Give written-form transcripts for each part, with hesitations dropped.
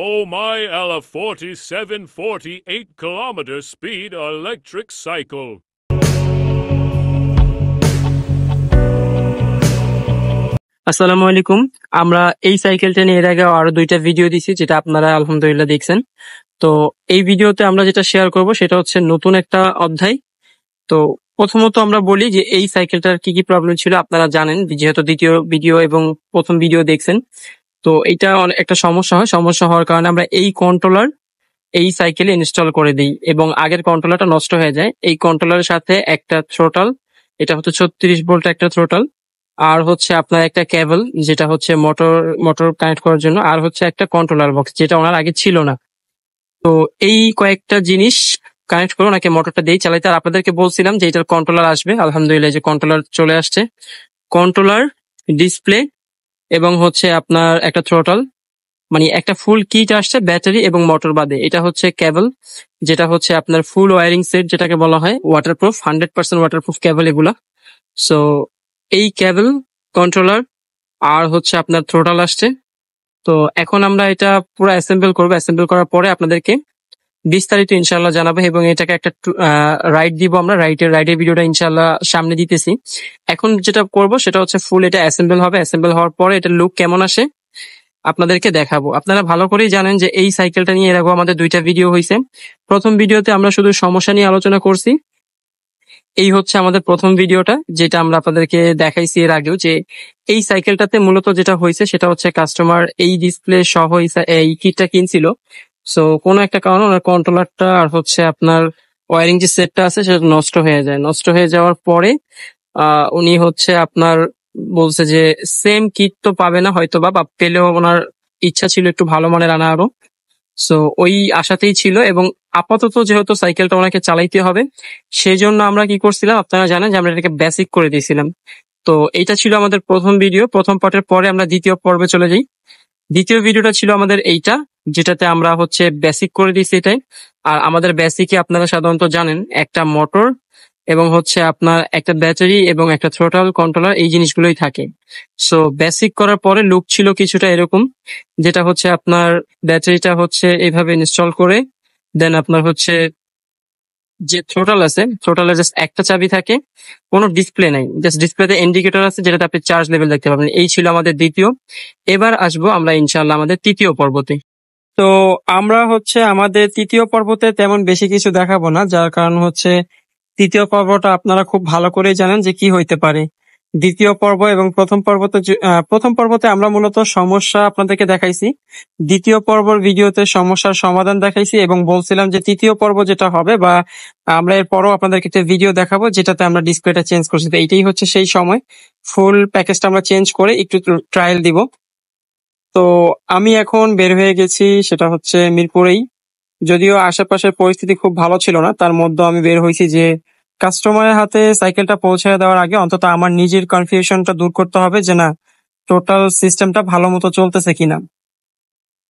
Oh my Ella 4748 km speed electric cycle. আসসালামু আলাইকুম। আমরা এই সাইকেলটা নিয়ে এর আগে আরো 2টা ভিডিও দিছি, যেটা আপনারা আলহামদুলিল্লাহ দেখছেন। তো এই ভিডিওতে আমরা যেটা শেয়ার করব সেটা হচ্ছে নতুন একটা অধ্যায়। তো প্রথমত আমরা বলি যে এই সাইকেলটার কি কি প্রবলেম ছিল। আপনারা জানেন, যেহেতু দ্বিতীয় ভিডিও এবং প্রথম ভিডিও দেখছেন, তো এটা একটা সমস্যা হওয়ার কারণে আমরা এই কন্ট্রোলার এই সাইকেলে ইনস্টল করে দিই এবং আগের কন্ট্রোলারটা নষ্ট হয়ে যায়। এই কন্ট্রোলারের সাথে একটা থ্রোটল, এটা হচ্ছে 36 ভোল্ট একটা থ্রোটল, আর হচ্ছে আপনার একটা কেবল যেটা হচ্ছে মোটর কানেক্ট করার জন্য, আর হচ্ছে একটা কন্ট্রোলার বক্স যেটা ওনার আগে ছিল না। তো এই কয়েকটা জিনিস কানেক্ট করে ওনাকে মোটরটা দিয়ে চালাইতে। আর আপনাদেরকে বলছিলাম যে এটার কন্ট্রোলার আসবে, আলহামদুলিল্লাহ যে কন্ট্রোলার চলে আসছে। কন্ট্রোলার, ডিসপ্লে এবং হচ্ছে আপনার একটা থ্রোটল, মানে একটা ফুল কিট আসছে ব্যাটারি এবং মোটর বাদে। এটা হচ্ছে কেবল, যেটা হচ্ছে আপনার ফুল ওয়ারিং সেট, যেটাকে বলা হয় ওয়াটারপ্রুফ, 100% ওয়াটারপ্রুফ কেবল এগুলা। সো এই কেবল, কন্ট্রোলার আর হচ্ছে আপনার থ্রোটল আসছে। তো এখন আমরা এটা পুরো অ্যাসেম্বল করবো। অ্যাসেম্বল করার পরে আপনাদেরকে বিস্তারিত ইনশাল্লাহ জানাবো এবং এটাকে একটা রাইড দিব আমরা। রাইডের ভিডিওটা ইনশাল্লাহ সামনে দিতেছি। এখন যেটা করব সেটা হচ্ছে ফুল এটা অ্যাসেম্বল হবে। অ্যাসেম্বল হওয়ার পরে এটা লুক কেমন আসে আপনাদেরকে দেখাবো। আপনারা ভালো করেই জানেন যে এই সাইকেলটা নিয়ে এর আগে আমাদের 2টা ভিডিও হয়েছে। প্রথম ভিডিওতে আমরা শুধু সমস্যা নিয়ে আলোচনা করছি। এই হচ্ছে আমাদের প্রথম ভিডিওটা, যেটা আমরা আপনাদেরকে দেখাইছি এর আগেও, যে এই সাইকেলটাতে মূলত যেটা হয়েছে সেটা হচ্ছে কাস্টমার এই ডিসপ্লে সহ এই কিটটা কিনছিল। সো কোনো একটা কারণে ওনার কন্ট্রোলারটা আর হচ্ছে আপনার ওয়ারিং যে সেটটা আছে সেটা নষ্ট হয়ে যায়। নষ্ট হয়ে যাওয়ার পরে উনি হচ্ছে আপনার বলছে যে সেম কিট তো পাবে না হয়তো, বা পেলেও ওনার ইচ্ছা ছিল একটু ভালো মানের আনা আরো। সো ওই আশাতেই ছিল এবং আপাতত যেহেতু সাইকেলটা ওনাকে চালাইতে হবে, সেই জন্য আমরা কি করছিলাম আপনারা জানেন যে আমরা এটাকে বেসিক করে দিয়েছিলাম। তো এইটা ছিল আমাদের প্রথম ভিডিও। প্রথম পার্টের পরে আমরা দ্বিতীয় পর্বে চলে যাই। দ্বিতীয় ভিডিওটা ছিল আমাদের এইটা, যেটাতে আমরা হচ্ছে বেসিক করে দিয়েছি এটাই। আর আমাদের বেসিকে আপনারা সাধারণত জানেন একটা মোটর এবং হচ্ছে আপনার একটা ব্যাটারি এবং একটা থ্রোটল কন্ট্রোলার, এই জিনিসগুলোই থাকে। সো বেসিক করার পরে লুক ছিল কিছুটা এরকম, যেটা হচ্ছে আপনার ব্যাটারিটা হচ্ছে এইভাবে ইনস্টল করে দেন আপনার হচ্ছে যে থ্রোটল আছে, থ্রোটলের জাস্ট একটা চাবি থাকে, কোনো ডিসপ্লে নাই, জাস্ট ডিসপ্লেতে ইন্ডিকেটর আছে যেটাতে আপনি চার্জ লেভেল দেখতে পাবেন। এই ছিল আমাদের দ্বিতীয়। এবার আসবো আমরা ইনশাল্লাহ আমাদের তৃতীয় পর্বতে। তো আমরা হচ্ছে আমাদের তৃতীয় পর্বতে তেমন বেশি কিছু দেখাবো না, যার কারণ হচ্ছে তৃতীয় পর্বটা আপনারা খুব ভালো করেই জানেন যে কি হইতে পারে। দ্বিতীয় পর্ব এবং প্রথম পর্বতে আমরা মূলত সমস্যা আপনাদেরকে দেখাইছি, দ্বিতীয় পর্বর ভিডিওতে সমস্যার সমাধান দেখাইছি এবং বলছিলাম যে তৃতীয় পর্ব যেটা হবে বা আমরা এরপরও আপনাদেরকে একটা ভিডিও দেখাবো যেটাতে আমরা ডিসপ্লেটা চেঞ্জ করছি। তো এইটাই হচ্ছে সেই সময়, ফুল প্যাকেজটা আমরা চেঞ্জ করে একটু ট্রায়াল দিব। তো আমি এখন বের হয়ে গেছি, সেটা হচ্ছে মিরপুরেই। যদিও আশেপাশের পরিস্থিতি খুব ভালো ছিল না, তার মধ্যে আমি বের হয়েছি যে কাস্টমারের হাতে সাইকেলটা পৌঁছে দেওয়ার আগে অন্তত আমার নিজের কনফিউশনটা দূর করতে হবে যে না, টোটাল সিস্টেমটা ভালো মতো চলতেছে কিনা।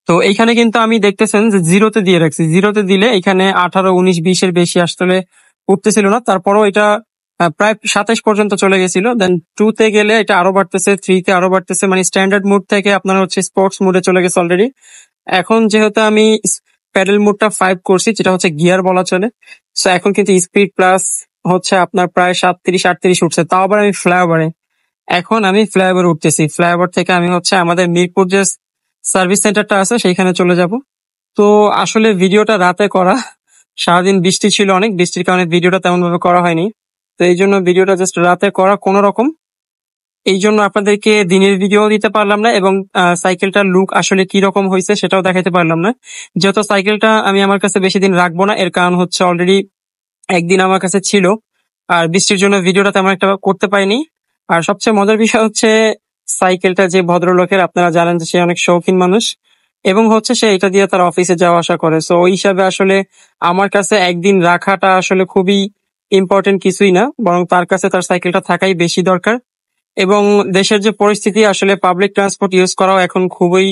তো এইখানে কিন্তু আমি দেখতেছেন যে জিরোতে দিয়ে রাখছি। জিরোতে দিলে এখানে 18, 19, 20-এর বেশি আসলে উঠতেছিল না। তারপরও এটা প্রায় 27 পর্যন্ত চলে গেছিল। দেন 2 তে গেলে এটা আরো বাড়তেছে, 3 তে আরো বাড়তেছে, মানে স্ট্যান্ডার্ড মুড থেকে আপনার হচ্ছে স্পোর্টস মুডে চলে গেছে অলরেডি। এখন যেহেতু আমি প্যাডেল মুডটা 5 করছি, যেটা হচ্ছে গিয়ার বলা চলে, সো এখন কিন্তু স্পিড প্লাস হচ্ছে আপনার প্রায় 37, 38 উঠছে। তাও আবার আমি ফ্লাইওভারে, এখন আমি ফ্লাইওভার উঠতেছি। ফ্লাইওভার থেকে আমি হচ্ছে আমাদের মিরপুর যে সার্ভিস সেন্টারটা আছে সেইখানে চলে যাব। তো আসলে ভিডিওটা রাতে করা, সারাদিন বৃষ্টি ছিল অনেক, বৃষ্টির কারণে ভিডিওটা তেমন ভাবে করা হয়নি। তো এই জন্য ভিডিওটা জাস্ট রাতে করা কোনো রকম, এই জন্য আপনাদেরকে দিনের ভিডিও দিতে পারলাম না এবং সাইকেলটার লুক আসলে কি রকম হয়েছে সেটাও দেখাতে পারলাম না। যেহেতু সাইকেলটা আমি আমার কাছে বেশি দিন রাখবো না, এর কারণ হচ্ছে অলরেডি একদিন আমার কাছে ছিল আর বৃষ্টির জন্য ভিডিওটা তেমন একটা করতে পারিনি। আর সবচেয়ে মজার বিষয় হচ্ছে সাইকেলটা যে ভদ্রলোকের, আপনারা জানেন যে সে অনেক শৌখিন মানুষ এবং হচ্ছে সে এটা দিয়ে তার অফিসে যাওয়া আসা করে। সো ওই হিসাবে আসলে আমার কাছে একদিন রাখাটা আসলে খুবই ইম্পর্টেন্ট কিছুই না, বরং তার কাছে তার সাইকেলটা থাকাই বেশি দরকার। এবং দেশের যে পরিস্থিতি, আসলে পাবলিক ট্রান্সপোর্ট ইউজ করাও এখন খুবই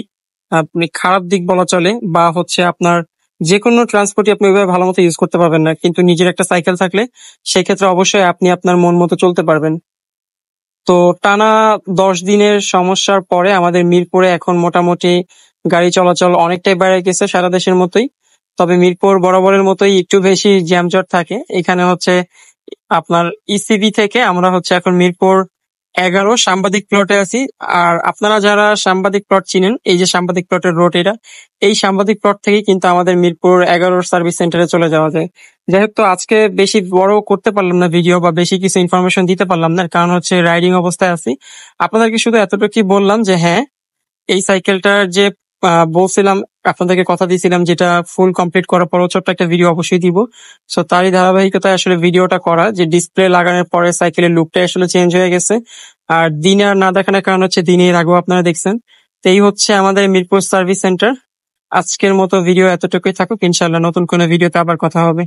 আপনি খারাপ দিক বলা চলে, বা হচ্ছে আপনার যে কোনো ট্রান্সপোর্টই আপনি ওইভাবে ভালো মতো ইউজ করতে পারবেন না। কিন্তু নিজের একটা সাইকেল থাকলে সেক্ষেত্রে অবশ্যই আপনি আপনার মন মতো চলতে পারবেন। তো টানা 10 দিনের সমস্যার পরে আমাদের মিরপুরে এখন মোটামুটি গাড়ি চলাচল অনেকটাই বেড়ে গেছে সারা দেশের মতোই। তবে মিরপুর বরাবরের মতোই একটু বেশি জ্যামজট থাকে। এখানে হচ্ছে আপনার ইসিবি থেকে আমরা হচ্ছে এখন মিরপুর 11 সাংবাদিক প্লটে আছি। আর আপনারা যারা সাংবাদিক প্লট চিনেন, এই যে সাংবাদিক প্লটের রোড এটা, এই সাংবাদিক প্লট থেকে কিন্তু আমাদের মিরপুর 11 সার্ভিস সেন্টারে চলে যাওয়া যায়। যাই হোক, তো আজকে বেশি বড় করতে পারলাম না ভিডিও, বা বেশি কিছু ইনফরমেশন দিতে পারলাম না, কারণ হচ্ছে রাইডিং অবস্থায় আছি। আপনাদেরকে শুধু এতটুকুই বললাম যে হ্যাঁ, এই সাইকেলটার যে বলছিলাম, আপনাদেরকে কথা দিয়েছিলাম, যেটা ফুল কমপ্লিট করার পর ছোট্ট একটা ভিডিও অবশ্যই দিব। সো তারই ধারাবাহিকতায় আসলে ভিডিওটা করা, যে ডিসপ্লে লাগানোর পরে সাইকেলের লুকটাই আসলে চেঞ্জ হয়ে গেছে। আর দিনে আর না দেখানোর কারণ হচ্ছে দিনে এর আগেও আপনারা দেখছেন। তো এই হচ্ছে আমাদের মিরপুর সার্ভিস সেন্টার। আজকের মতো ভিডিও এতটুকুই থাকুক, ইনশাল্লাহ নতুন কোনো ভিডিওতে আবার কথা হবে।